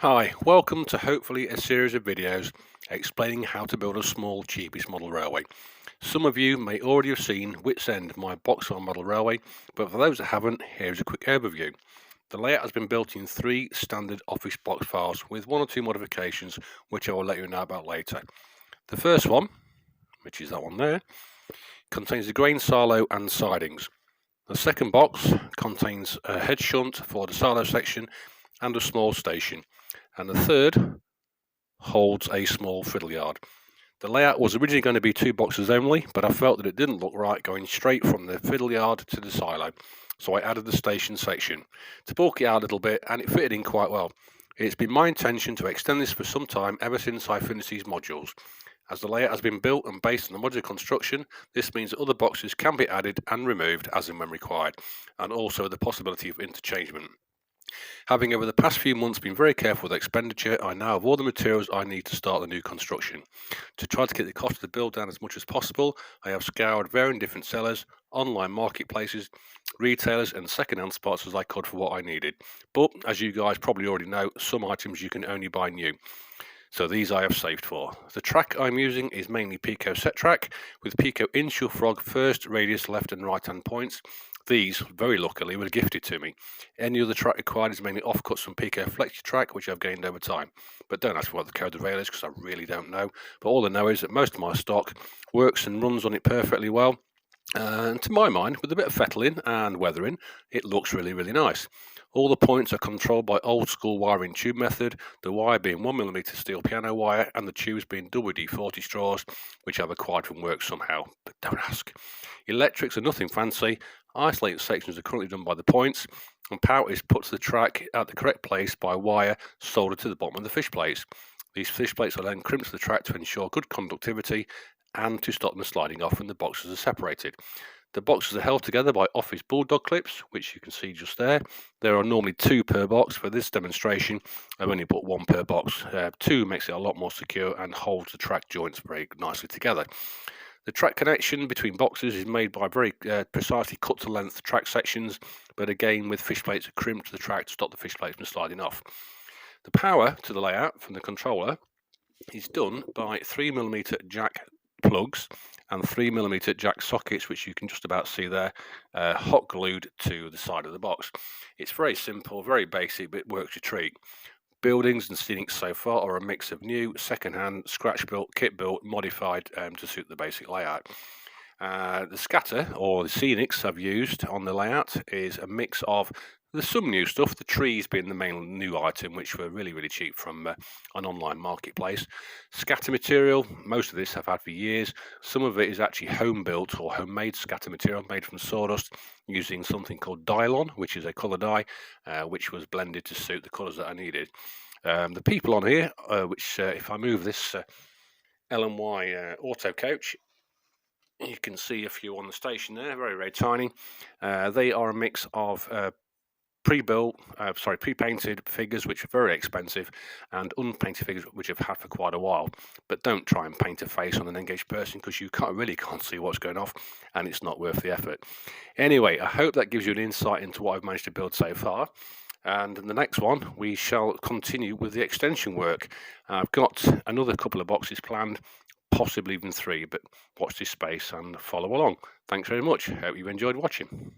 Hi, welcome to hopefully a series of videos explaining how to build a small cheapest model railway. Some of you may already have seen Wits End, my box-on model railway, but for those that haven't, here's a quick overview. The layout has been built in three standard office block files with one or two modifications which I will let you know about later. The first one, which is that one there, contains the grain silo and sidings. The second box contains a head shunt for the silo section and a small station. And the third holds a small fiddle yard. The layout was originally going to be two boxes only, but I felt that it didn't look right going straight from the fiddle yard to the silo, so I added the station section to bulk it out a little bit, and it fitted in quite well. It's been my intention to extend this for some time ever since I finished these modules. As the layout has been built and based on the modular construction, this means that other boxes can be added and removed as and when required, and also the possibility of interchangement. Having over the past few months been very careful with expenditure, I now have all the materials I need to start the new construction. To try to get the cost of the build down as much as possible, I have scoured varying different sellers, online marketplaces, retailers and second-hand spots as I could for what I needed. But as you guys probably already know, some items you can only buy new. So these I have saved for. The track I'm using is mainly Pico set track with Pico inshore frog first, radius, left and right hand points. These, very luckily, were gifted to me. Any other track required is mainly offcuts from Pico Flexi track, which I've gained over time. But don't ask me what the code of rail is because I really don't know. But all I know is that most of my stock works and runs on it perfectly well. And to my mind, with a bit of fettling and weathering, it looks really, really nice. All the points are controlled by old school wiring tube method, the wire being 1mm steel piano wire and the tubes being WD-40 straws, which I've acquired from work somehow, but don't ask. Electrics are nothing fancy, isolated sections are currently done by the points, and power is put to the track at the correct place by wire soldered to the bottom of the fish plates. These fish plates are then crimped to the track to ensure good conductivity and to stop them sliding off when the boxes are separated. The boxes are held together by Office Bulldog clips, which you can see just there. There are normally two per box. For this demonstration, I've only put one per box. Two makes it a lot more secure and holds the track joints very nicely together. The track connection between boxes is made by very precisely cut to length track sections, but again with fish plates crimped to the track to stop the fish plates from sliding off. The power to the layout from the controller is done by 3mm jack plugs and 3mm jack sockets, which you can just about see there, hot glued to the side of the box. It's very simple, very basic, but it works a treat. Buildings and scenics so far are a mix of new, second-hand, scratch-built, kit-built, modified to suit the basic layout. The scatter, or the scenics I've used on the layout, is a mix of there's some new stuff, the trees being the main new item, which were really, really cheap from an online marketplace. Scatter material, most of this I've had for years. Some of it is actually home-built or homemade scatter material made from sawdust using something called Dylon, which is a colour dye, which was blended to suit the colours that I needed. The people on here, which if I move this L&Y auto coach, you can see a few on the station there, very, very tiny. They are a mix of pre-painted figures, which are very expensive, and unpainted figures, which I've had for quite a while. But don't try and paint a face on an engaged person because you really can't see what's going off, and it's not worth the effort. Anyway, I hope that gives you an insight into what I've managed to build so far. And in the next one, we shall continue with the extension work. I've got another couple of boxes planned, possibly even three, but watch this space and follow along. Thanks very much. Hope you enjoyed watching.